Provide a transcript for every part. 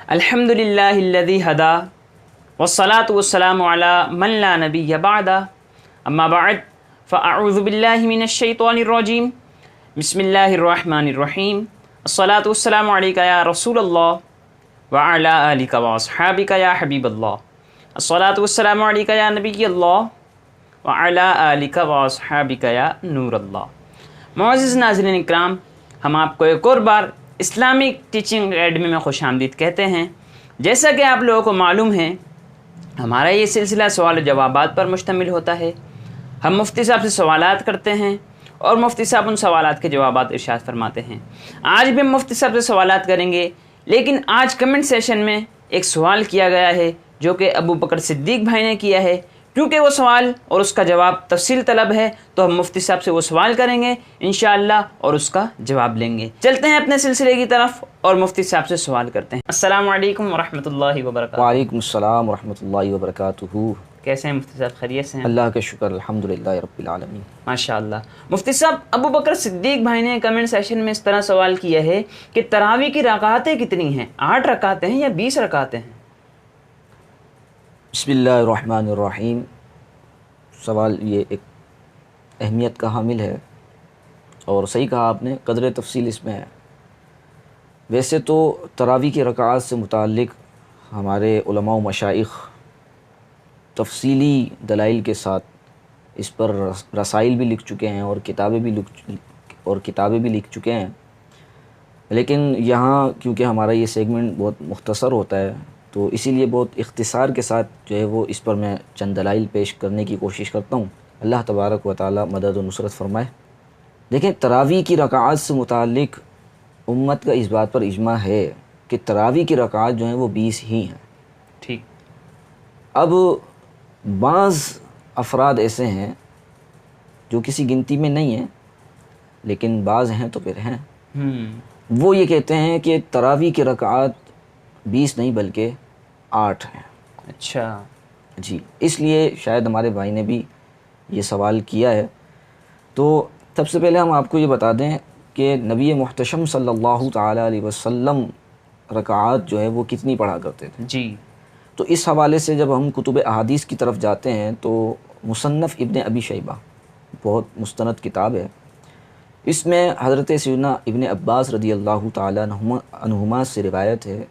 الحمد للہ الذی ہدا والصلاة والسلام علی من لا نبی بعد اما بعد فاعوذ باللہ من الشیطان الرجیم بسم اللہ الرحمن الرحیم الصلاة والسلام علیک یا رسول اللہ وعلی آلک واصحابک یا حبیب اللہ الصلاة والسلام علیک یا نبی اللہ وعلی آلک واصحابک یا نور اللہ۔ معزز ناظرین اکرام، ہم آپ کو ایک اور بار اسلامک ٹیچنگ اکیڈمی میں خوش آمدید کہتے ہیں۔ جیسا کہ آپ لوگوں کو معلوم ہے، ہمارا یہ سلسلہ سوال و جوابات پر مشتمل ہوتا ہے۔ ہم مفتی صاحب سے سوالات کرتے ہیں اور مفتی صاحب ان سوالات کے جوابات ارشاد فرماتے ہیں۔ آج بھی ہم مفتی صاحب سے سوالات کریں گے، لیکن آج کمنٹ سیشن میں ایک سوال کیا گیا ہے جو کہ ابو بکر صدیق بھائی نے کیا ہے۔ کیونکہ وہ سوال اور اس کا جواب تفصیل طلب ہے تو ہم مفتی صاحب سے وہ سوال کریں گے انشاءاللہ اور اس کا جواب لیں گے۔ چلتے ہیں اپنے سلسلے کی طرف اور مفتی صاحب سے سوال کرتے ہیں۔ السلام علیکم ورحمۃ اللہ وبرکاتہ۔ وعلیکم السلام ورحمۃ اللہ وبرکاتہ۔ کیسے ہیں مفتی صاحب؟ خیریت سے ہیں؟ اللہ کا شکر، الحمدللہ رب العالمین۔ ماشاءاللہ۔ مفتی صاحب، ابو بکر صدیق بھائی نے کمنٹ سیشن میں اس طرح سوال کیا ہے کہ تراویح کی رکعتیں کتنی ہیں؟ 8 رکعتیں ہیں یا 20 رکعتیں ہیں؟ بسم اللہ الرحمن الرحیم۔ سوال یہ ایک اہمیت کا حامل ہے اور صحیح کہا آپ نے، قدر تفصیل اس میں ہے۔ ویسے تو تراویح کی رکعات سے متعلق ہمارے علماء و مشائخ تفصیلی دلائل کے ساتھ اس پر رسائل بھی لکھ چکے ہیں اور کتابیں بھی لکھ چکے ہیں، لیکن یہاں کیونکہ ہمارا یہ سیگمنٹ بہت مختصر ہوتا ہے تو اسی لیے بہت اختصار کے ساتھ جو ہے وہ اس پر میں چند دلائل پیش کرنے کی کوشش کرتا ہوں۔ اللہ تبارک و تعالی مدد و نصرت فرمائے۔ دیکھیں، تراویح کی رکعات سے متعلق امت کا اس بات پر اجماع ہے کہ تراویح کی رکعات جو ہیں وہ 20 ہی ہیں۔ ٹھیک۔ اب بعض افراد ایسے ہیں جو کسی گنتی میں نہیں ہیں، لیکن بعض ہیں تو پھر ہیں، وہ یہ کہتے ہیں کہ تراویح کی رکعات 20 نہیں بلکہ 8 ہیں۔ اچھا جی، اس لیے شاید ہمارے بھائی نے بھی یہ سوال کیا ہے۔ تو سب سے پہلے ہم آپ کو یہ بتا دیں کہ نبی محتشم صلی اللہ تعالیٰ علیہ وسلم رکعات جو ہے وہ کتنی پڑھا کرتے تھے۔ جی۔ تو اس حوالے سے جب ہم کتب احادیث کی طرف جاتے ہیں تو مصنف ابن ابی شیبہ بہت مستند کتاب ہے، اس میں حضرت سیدنا ابن عباس رضی اللہ تعالیٰ عنہما سے روایت ہے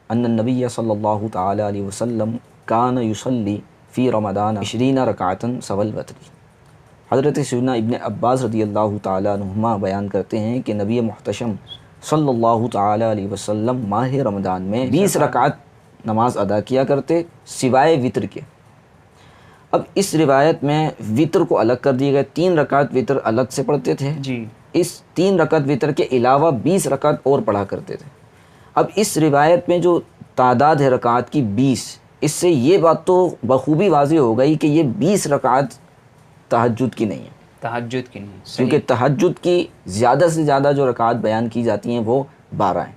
ان النبی صلی اللہ تعالیٰ علیہ وسلم کان یصلی فی رمضان 20 رکعتا سوى الوتر۔ حضرت سیدنا ابن عباس رضی اللہ تعالیٰ عنہما بیان کرتے ہیں کہ نبی محتشم صلی اللہ تعالیٰ علیہ وسلم ماہ رمضان میں 20 رکعت نماز ادا کیا کرتے سوائے وتر کے۔ اب اس روایت میں وتر کو الگ کر دیے گئے، 3 رکعت وتر الگ سے پڑھتے تھے، جی۔ اس 3 رکعت وتر کے علاوہ 20 رکعت اور پڑھا کرتے تھے۔ اب اس روایت میں جو تعداد ہے رکعات کی 20، اس سے یہ بات تو بخوبی واضح ہو گئی کہ یہ 20 رکعات تہجد کی نہیں ہے، تہجد کی نہیں، کیونکہ تہجد کی زیادہ سے زیادہ جو رکعات بیان کی جاتی ہیں وہ 12 ہیں۔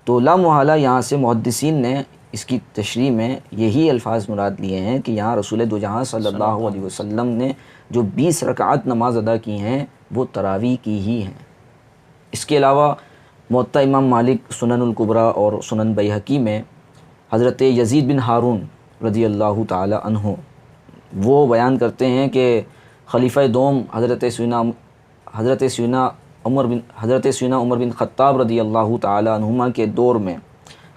تو لا محالہ یہاں سے محدثین نے اس کی تشریح میں یہی الفاظ مراد لیے ہیں کہ یہاں رسول دو جہاں صلی اللہ علیہ وسلم نے جو 20 رکعات نماز ادا کی ہیں وہ تراویح کی ہی ہیں۔ اس کے علاوہ موطا امام مالک سنن الکبریٰ اور سنن بیہقی میں حضرت یزید بن ہارون رضی اللہ تعالی عنہ وہ بیان کرتے ہیں کہ خلیفہ دوم حضرت سیدنا عمر بن خطاب رضی اللہ تعالی عنہما کے دور میں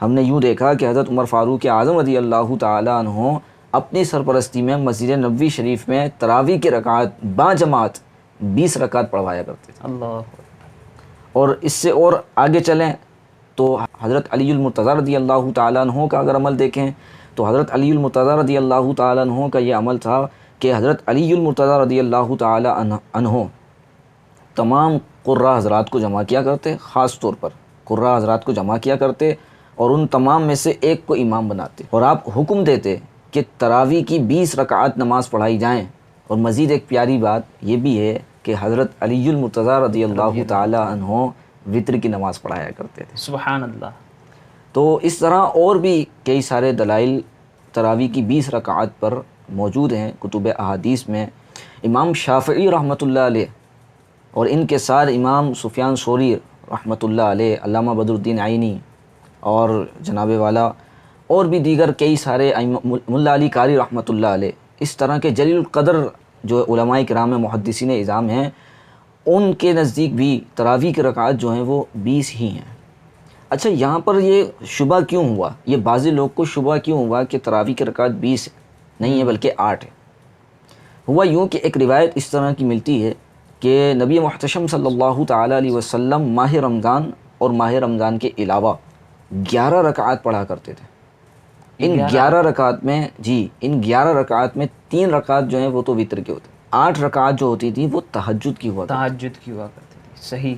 ہم نے یوں دیکھا کہ حضرت عمر فاروق اعظم رضی اللہ تعالی عنہ اپنی سرپرستی میں مسجد نبوی شریف میں تراویح کے رکعات با جماعت 20 رکعت پڑھوایا کرتے تھے۔ اللہ۔ اور اس سے اور آگے چلیں تو حضرت علی المرتضیٰ رضی اللہ تعالیٰ عنہ کا اگر عمل دیکھیں تو حضرت علی المرتضیٰ رضی اللہ تعالیٰ عنہ کا یہ عمل تھا کہ حضرت علی المرتضیٰ رضی اللہ تعالیٰ عنہ تمام قراء حضرات کو جمع کیا کرتے، خاص طور پر قراء حضرات کو جمع کیا کرتے اور ان تمام میں سے ایک کو امام بناتے اور آپ حکم دیتے کہ تراویح کی 20 رکعات نماز پڑھائی جائیں۔ اور مزید ایک پیاری بات یہ بھی ہے کہ حضرت علی المرتضیٰ رضی اللہ تعالی عنہ وتر کی نماز پڑھایا کرتے تھے۔ سبحان اللہ۔ تو اس طرح اور بھی کئی سارے دلائل تراویح کی 20 رکعات پر موجود ہیں کتب احادیث میں۔ امام شافعی رحمۃ اللہ علیہ اور ان کے ساتھ امام سفیان ثوری رحمۃ اللہ علیہ، علامہ بدر الدین عینی، اور جناب والا اور بھی دیگر کئی سارے ملا علی قاری رحمۃ اللہ علیہ، اس طرح کے جلیل القدر جو علماء کرام محدثین اعظام ہیں، ان کے نزدیک بھی تراویح کی رکعات جو ہیں وہ 20 ہی ہیں۔ اچھا، یہاں پر یہ شبہ کیوں ہوا، یہ بعض لوگ کو شبہ کیوں ہوا کہ تراویح کی رکعات 20 نہیں ہے بلکہ 8 ہے؟ ہوا یوں کہ ایک روایت اس طرح کی ملتی ہے کہ نبی محتشم صلی اللہ تعالیٰ علیہ وسلم ماہ رمضان اور ماہ رمضان کے علاوہ 11 رکعات پڑھا کرتے تھے۔ ان 11 رکعات میں ان 11 رکعات میں 3 رکعات جو ہیں وہ تو وتر کے ہوتے ہیں، 8 رکعات جو ہوتی تھیں وہ تہجد کی ہوا کرتی تھی۔ صحیح۔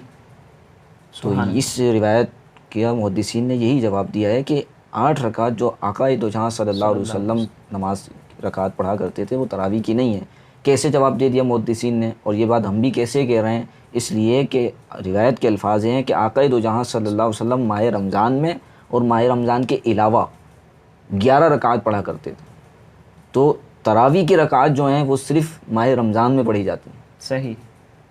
تو اس روایت کے محدثین نے یہی جواب دیا ہے کہ 8 رکعات جو آقا دو جہاں صلی اللہ علیہ وسلم نماز رکعات پڑھا کرتے تھے وہ تراویح کی نہیں ہے۔ کیسے جواب دے دیا محدثین نے، اور یہ بات ہم بھی کیسے کہہ رہے ہیں؟ اس لیے کہ روایت کے الفاظ ہیں کہ آقا دو جہاں صلی اللہ علیہ وسلم ماہ رمضان میں اور ماہ رمضان کے علاوہ 11 رکعات پڑھا کرتے تھے، تو تراویح کی رکعات جو ہیں وہ صرف ماہ رمضان میں پڑھی جاتی ہیں۔ صحیح۔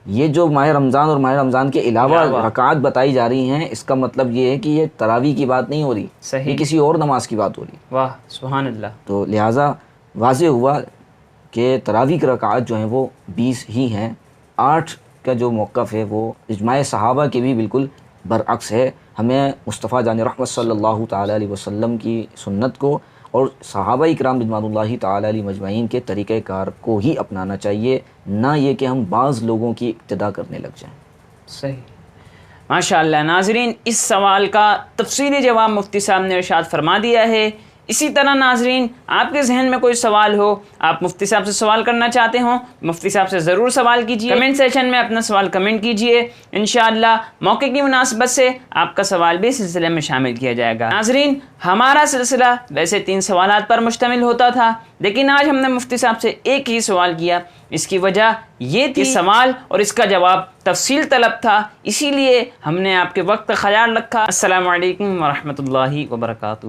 یہ جو ماہ رمضان اور ماہ رمضان کے علاوہ رکعات بتائی جا رہی ہیں، اس کا مطلب یہ ہے کہ یہ تراویح کی بات نہیں ہو رہی، یہ کسی اور نماز کی بات ہو رہی۔ واہ سبحان اللہ۔ تو لہٰذا واضح ہوا کہ تراویح کی رکعات جو ہیں وہ 20 ہی ہیں۔ 8 کا جو موقف ہے وہ اجماع صحابہ کے بھی بالکل برعکس ہے۔ ہمیں مصطفیٰ جان رحمت صلی اللہ تعالیٰ علیہ وسلم کی سنت کو اور صحابہ کرام رضوان اللہ تعالیٰ علیہ مجمعین کے طریقہ کار کو ہی اپنانا چاہیے، نہ یہ کہ ہم بعض لوگوں کی اقتدا کرنے لگ جائیں۔ صحیح، ماشاء اللہ۔ ناظرین، اس سوال کا تفصیلی جواب مفتی صاحب نے ارشاد فرما دیا ہے۔ اسی طرح ناظرین، آپ کے ذہن میں کوئی سوال ہو، آپ مفتی صاحب سے سوال کرنا چاہتے ہوں، مفتی صاحب سے ضرور سوال کیجیے، کمنٹ سیکشن میں اپنا سوال کمنٹ کیجیے، انشاءاللہ موقع کی مناسبت سے آپ کا سوال بھی سلسلے میں شامل کیا جائے گا۔ ناظرین، ہمارا سلسلہ ویسے 3 سوالات پر مشتمل ہوتا تھا، لیکن آج ہم نے مفتی صاحب سے ایک ہی سوال کیا۔ اس کی وجہ یہ تھی سوال اور اس کا جواب تفصیل طلب تھا، اسی لیے ہم نے آپ کے وقت کا خیال رکھا۔ السلام علیکم ورحمۃ اللہ وبرکاتہ۔